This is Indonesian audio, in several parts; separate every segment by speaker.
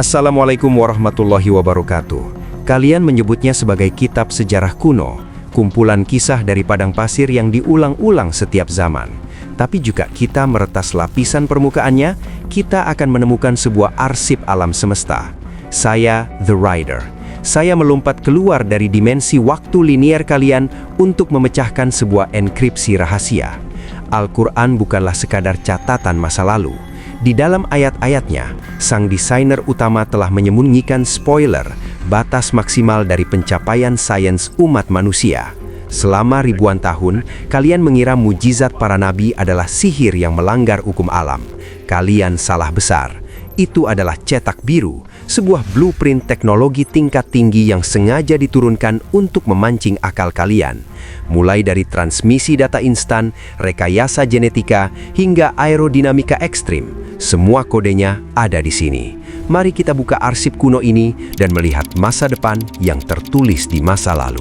Speaker 1: Assalamualaikum warahmatullahi wabarakatuh. Kalian menyebutnya sebagai kitab sejarah kuno, kumpulan kisah dari padang pasir yang diulang-ulang setiap zaman. Tapi juga kita meretas lapisan permukaannya, kita akan menemukan sebuah arsip alam semesta. Saya The Rider. Saya melompat keluar dari dimensi waktu linier kalian untuk memecahkan sebuah enkripsi rahasia. Al-Quran bukanlah sekadar catatan masa lalu. Di dalam ayat-ayatnya, sang desainer utama telah menyembunyikan spoiler, batas maksimal dari pencapaian sains umat manusia. Selama ribuan tahun, kalian mengira mujizat para nabi adalah sihir yang melanggar hukum alam. Kalian salah besar. Itu adalah cetak biru, sebuah blueprint teknologi tingkat tinggi yang sengaja diturunkan untuk memancing akal kalian. Mulai dari transmisi data instan, rekayasa genetika, hingga aerodinamika ekstrim, semua kodenya ada di sini. Mari kita buka arsip kuno ini dan melihat masa depan yang tertulis di masa lalu.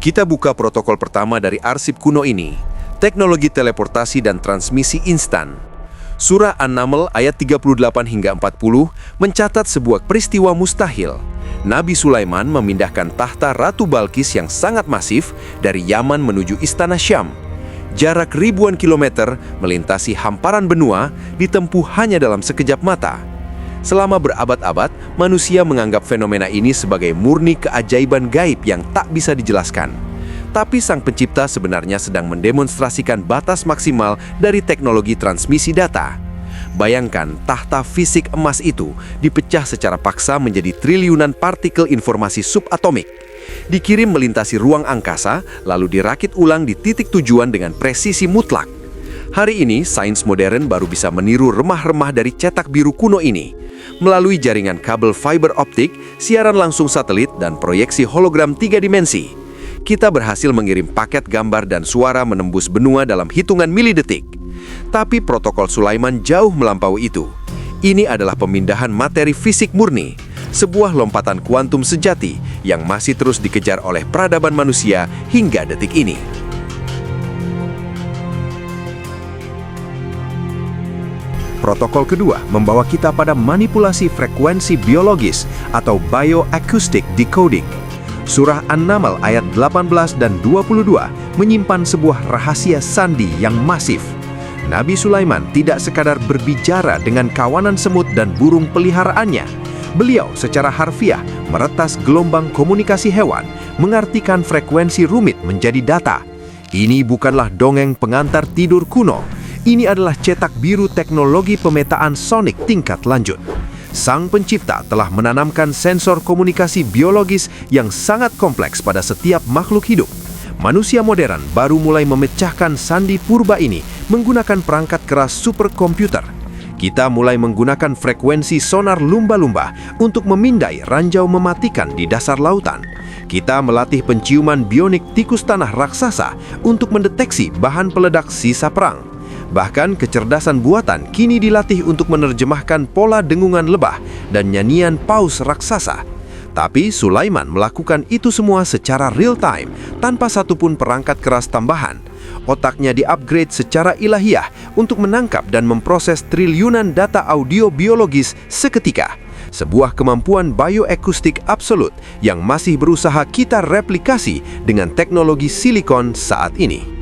Speaker 1: Kita buka protokol pertama dari arsip kuno ini, teknologi teleportasi dan transmisi instan. Surah An-Naml ayat 38 hingga 40 mencatat sebuah peristiwa mustahil. Nabi Sulaiman memindahkan tahta Ratu Balkis yang sangat masif dari Yaman menuju Istana Syam. Jarak ribuan kilometer melintasi hamparan benua ditempuh hanya dalam sekejap mata. Selama berabad-abad, manusia menganggap fenomena ini sebagai murni keajaiban gaib yang tak bisa dijelaskan. Tapi sang pencipta sebenarnya sedang mendemonstrasikan batas maksimal dari teknologi transmisi data. Bayangkan, tahta fisik emas itu dipecah secara paksa menjadi triliunan partikel informasi subatomik. Dikirim melintasi ruang angkasa, lalu dirakit ulang di titik tujuan dengan presisi mutlak. Hari ini, sains modern baru bisa meniru remah-remah dari cetak biru kuno ini. Melalui jaringan kabel fiber optik, siaran langsung satelit, dan proyeksi hologram 3 dimensi. Kita berhasil mengirim paket gambar dan suara menembus benua dalam hitungan milidetik. Tapi protokol Sulaiman jauh melampaui itu. Ini adalah pemindahan materi fisik murni, sebuah lompatan kuantum sejati yang masih terus dikejar oleh peradaban manusia hingga detik ini. Protokol kedua membawa kita pada manipulasi frekuensi biologis atau bioacoustic decoding. Surah An-Naml ayat 18 dan 22 menyimpan sebuah rahasia sandi yang masif. Nabi Sulaiman tidak sekadar berbicara dengan kawanan semut dan burung peliharaannya. Beliau secara harfiah meretas gelombang komunikasi hewan, mengartikan frekuensi rumit menjadi data. Ini bukanlah dongeng pengantar tidur kuno. Ini adalah cetak biru teknologi pemetaan sonik tingkat lanjut. Sang pencipta telah menanamkan sensor komunikasi biologis yang sangat kompleks pada setiap makhluk hidup. Manusia modern baru mulai memecahkan sandi purba ini menggunakan perangkat keras superkomputer. Kita mulai menggunakan frekuensi sonar lumba-lumba untuk memindai ranjau mematikan di dasar lautan. Kita melatih penciuman bionik tikus tanah raksasa untuk mendeteksi bahan peledak sisa perang. Bahkan kecerdasan buatan kini dilatih untuk menerjemahkan pola dengungan lebah dan nyanyian paus raksasa. Tapi Sulaiman melakukan itu semua secara real-time, tanpa satupun perangkat keras tambahan. Otaknya di-upgrade secara ilahiyah untuk menangkap dan memproses triliunan data audio biologis seketika. Sebuah kemampuan bioakustik absolut yang masih berusaha kita replikasi dengan teknologi silikon saat ini.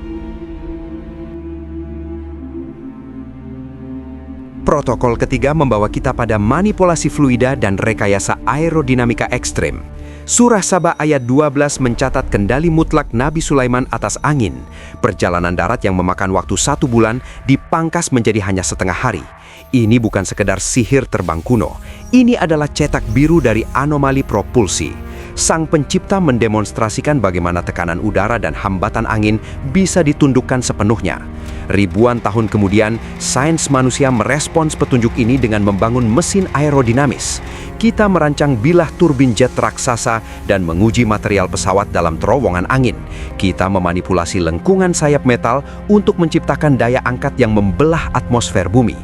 Speaker 1: Protokol ketiga membawa kita pada manipulasi fluida dan rekayasa aerodinamika ekstrim. Surah Saba ayat 12 mencatat kendali mutlak Nabi Sulaiman atas angin. Perjalanan darat yang memakan waktu 1 bulan dipangkas menjadi hanya setengah hari. Ini bukan sekedar sihir terbang kuno. Ini adalah cetak biru dari anomali propulsi. Sang pencipta mendemonstrasikan bagaimana tekanan udara dan hambatan angin bisa ditundukkan sepenuhnya. Ribuan tahun kemudian, sains manusia merespons petunjuk ini dengan membangun mesin aerodinamis. Kita merancang bilah turbin jet raksasa dan menguji material pesawat dalam terowongan angin. Kita memanipulasi lengkungan sayap metal untuk menciptakan daya angkat yang membelah atmosfer bumi.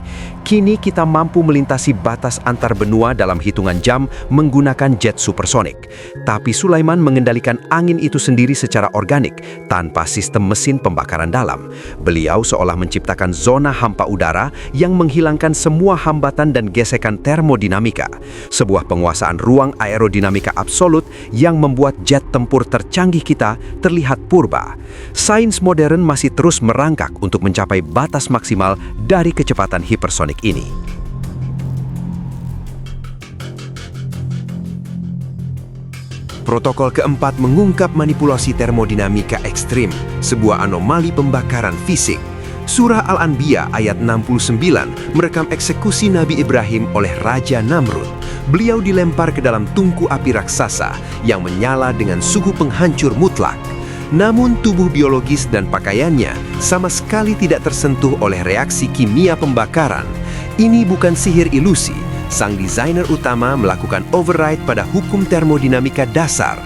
Speaker 1: Kini kita mampu melintasi batas antar benua dalam hitungan jam menggunakan jet supersonik. Tapi Sulaiman mengendalikan angin itu sendiri secara organik, tanpa sistem mesin pembakaran dalam. Beliau seolah menciptakan zona hampa udara yang menghilangkan semua hambatan dan gesekan termodinamika. Sebuah penguasaan ruang aerodinamika absolut yang membuat jet tempur tercanggih kita terlihat purba. Sains modern masih terus merangkak untuk mencapai batas maksimal dari kecepatan hipersonik ini. Protokol keempat mengungkap manipulasi termodinamika ekstrim, sebuah anomali pembakaran fisik. Surah Al-Anbiya ayat 69 merekam eksekusi Nabi Ibrahim oleh Raja Namrud. Beliau dilempar ke dalam tungku api raksasa yang menyala dengan suhu penghancur mutlak. Namun tubuh biologis dan pakaiannya sama sekali tidak tersentuh oleh reaksi kimia pembakaran. Ini bukan sihir ilusi. Sang desainer utama melakukan override pada hukum termodinamika dasar.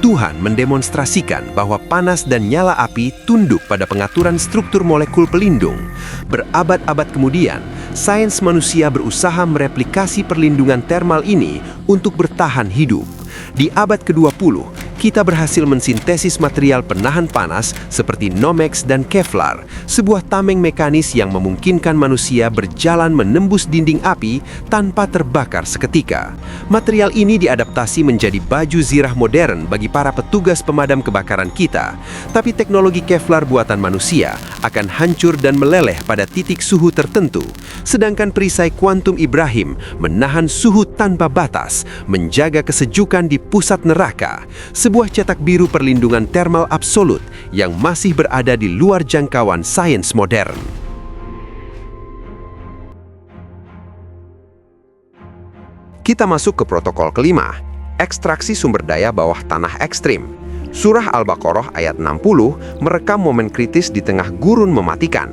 Speaker 1: Tuhan mendemonstrasikan bahwa panas dan nyala api tunduk pada pengaturan struktur molekul pelindung. Berabad-abad kemudian, sains manusia berusaha mereplikasi perlindungan termal ini untuk bertahan hidup. Di abad ke-20, kita berhasil mensintesis material penahan panas seperti Nomex dan Kevlar, sebuah tameng mekanis yang memungkinkan manusia berjalan menembus dinding api tanpa terbakar seketika. Material ini diadaptasi menjadi baju zirah modern bagi para petugas pemadam kebakaran kita. Tapi teknologi Kevlar buatan manusia akan hancur dan meleleh pada titik suhu tertentu. Sedangkan perisai kuantum Ibrahim menahan suhu tanpa batas, menjaga kesejukan di pusat neraka. Sebuah cetak biru perlindungan termal absolut yang masih berada di luar jangkauan sains modern. Kita masuk ke protokol kelima, ekstraksi sumber daya bawah tanah ekstrim. Surah Al-Baqarah ayat 60 merekam momen kritis di tengah gurun mematikan.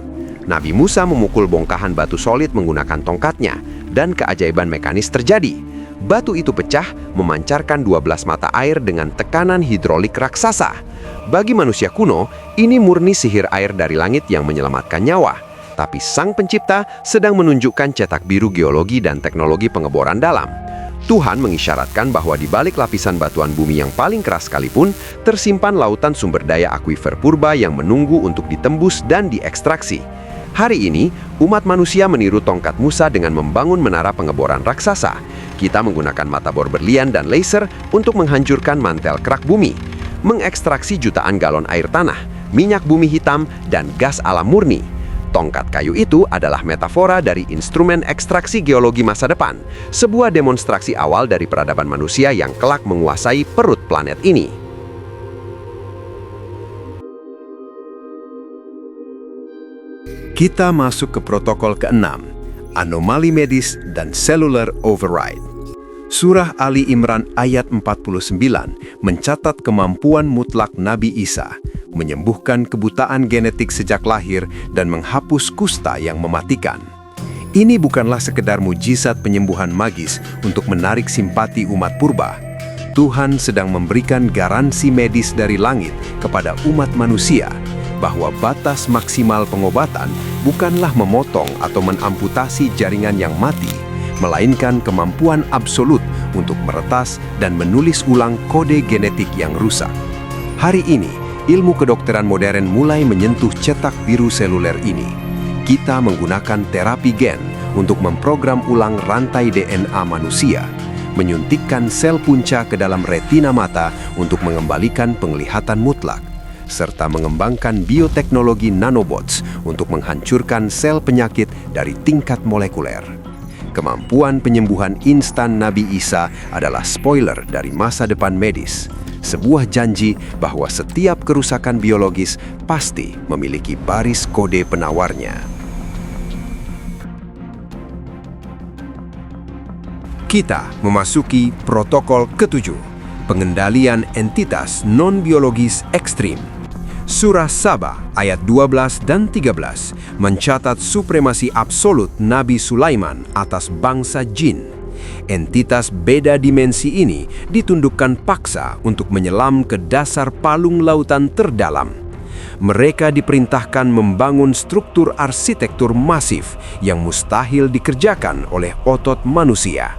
Speaker 1: Nabi Musa memukul bongkahan batu solid menggunakan tongkatnya, dan keajaiban mekanis terjadi. Batu itu pecah, memancarkan 12 mata air dengan tekanan hidrolik raksasa. Bagi manusia kuno, ini murni sihir air dari langit yang menyelamatkan nyawa. Tapi Sang Pencipta sedang menunjukkan cetak biru geologi dan teknologi pengeboran dalam. Tuhan mengisyaratkan bahwa di balik lapisan batuan bumi yang paling keras sekalipun, tersimpan lautan sumber daya akuifer purba yang menunggu untuk ditembus dan diekstraksi. Hari ini, umat manusia meniru tongkat Musa dengan membangun menara pengeboran raksasa. Kita menggunakan mata bor berlian dan laser untuk menghancurkan mantel kerak bumi, mengekstraksi jutaan galon air tanah, minyak bumi hitam, dan gas alam murni. Tongkat kayu itu adalah metafora dari instrumen ekstraksi geologi masa depan, sebuah demonstrasi awal dari peradaban manusia yang kelak menguasai perut planet ini. Kita masuk ke protokol ke-6, anomali medis dan cellular override. Surah Ali Imran ayat 49 mencatat kemampuan mutlak Nabi Isa menyembuhkan kebutaan genetik sejak lahir dan menghapus kusta yang mematikan. Ini bukanlah sekedar mujizat penyembuhan magis untuk menarik simpati umat purba. Tuhan sedang memberikan garansi medis dari langit kepada umat manusia bahwa batas maksimal pengobatan bukanlah memotong atau menamputasi jaringan yang mati, melainkan kemampuan absolut untuk meretas dan menulis ulang kode genetik yang rusak. Hari ini, ilmu kedokteran modern mulai menyentuh cetak biru seluler ini. Kita menggunakan terapi gen untuk memprogram ulang rantai DNA manusia, menyuntikkan sel punca ke dalam retina mata untuk mengembalikan penglihatan mutlak, serta mengembangkan bioteknologi nanobots untuk menghancurkan sel penyakit dari tingkat molekuler. Kemampuan penyembuhan instan Nabi Isa adalah spoiler dari masa depan medis, sebuah janji bahwa setiap kerusakan biologis pasti memiliki baris kode penawarnya. Kita memasuki protokol ke-7, pengendalian entitas non-biologis ekstrim. Surah Saba ayat 12 dan 13 mencatat supremasi absolut Nabi Sulaiman atas bangsa jin. Entitas beda dimensi ini ditundukkan paksa untuk menyelam ke dasar palung lautan terdalam. Mereka diperintahkan membangun struktur arsitektur masif yang mustahil dikerjakan oleh otot manusia.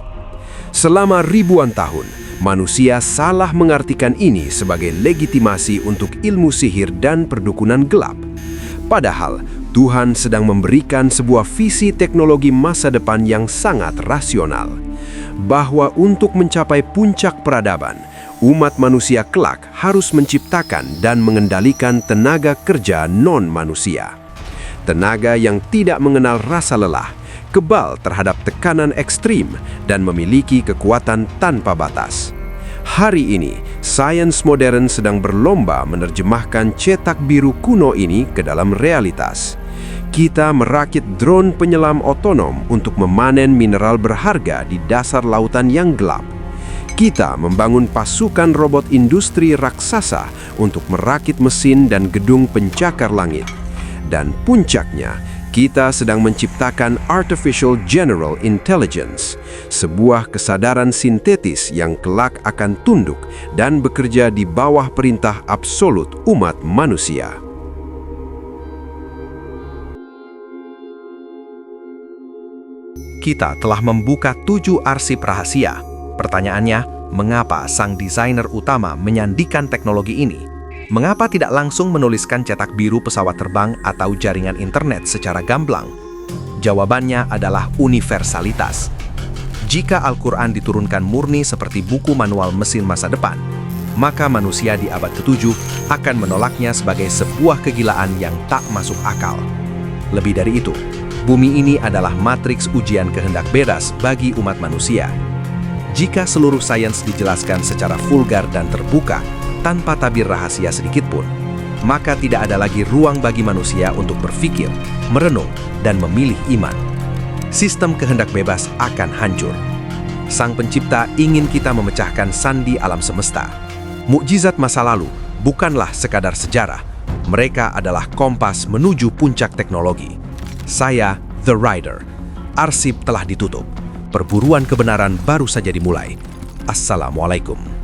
Speaker 1: Selama ribuan tahun, manusia salah mengartikan ini sebagai legitimasi untuk ilmu sihir dan perdukunan gelap. Padahal, Tuhan sedang memberikan sebuah visi teknologi masa depan yang sangat rasional. Bahwa untuk mencapai puncak peradaban, umat manusia kelak harus menciptakan dan mengendalikan tenaga kerja non-manusia. Tenaga yang tidak mengenal rasa lelah, kebal terhadap tekanan ekstrim, dan memiliki kekuatan tanpa batas. Hari ini, sains modern sedang berlomba menerjemahkan cetak biru kuno ini ke dalam realitas. Kita merakit drone penyelam otonom untuk memanen mineral berharga di dasar lautan yang gelap. Kita membangun pasukan robot industri raksasa untuk merakit mesin dan gedung pencakar langit. Dan puncaknya, kita sedang menciptakan Artificial General Intelligence, sebuah kesadaran sintetis yang kelak akan tunduk dan bekerja di bawah perintah absolut umat manusia.
Speaker 2: Kita telah membuka 7 arsip rahasia. Pertanyaannya, mengapa sang desainer utama menyandikan teknologi ini? Mengapa tidak langsung menuliskan cetak biru pesawat terbang atau jaringan internet secara gamblang? Jawabannya adalah universalitas. Jika Al-Quran diturunkan murni seperti buku manual mesin masa depan, maka manusia di abad ke-7 akan menolaknya sebagai sebuah kegilaan yang tak masuk akal. Lebih dari itu, bumi ini adalah matriks ujian kehendak bebas bagi umat manusia. Jika seluruh sains dijelaskan secara vulgar dan terbuka, tanpa tabir rahasia sedikitpun, maka tidak ada lagi ruang bagi manusia untuk berpikir, merenung, dan memilih iman. Sistem kehendak bebas akan hancur. Sang Pencipta ingin kita memecahkan sandi alam semesta. Mukjizat masa lalu bukanlah sekadar sejarah. Mereka adalah kompas menuju puncak teknologi. Saya, The Rider. Arsip telah ditutup. Perburuan kebenaran baru saja dimulai. Assalamualaikum.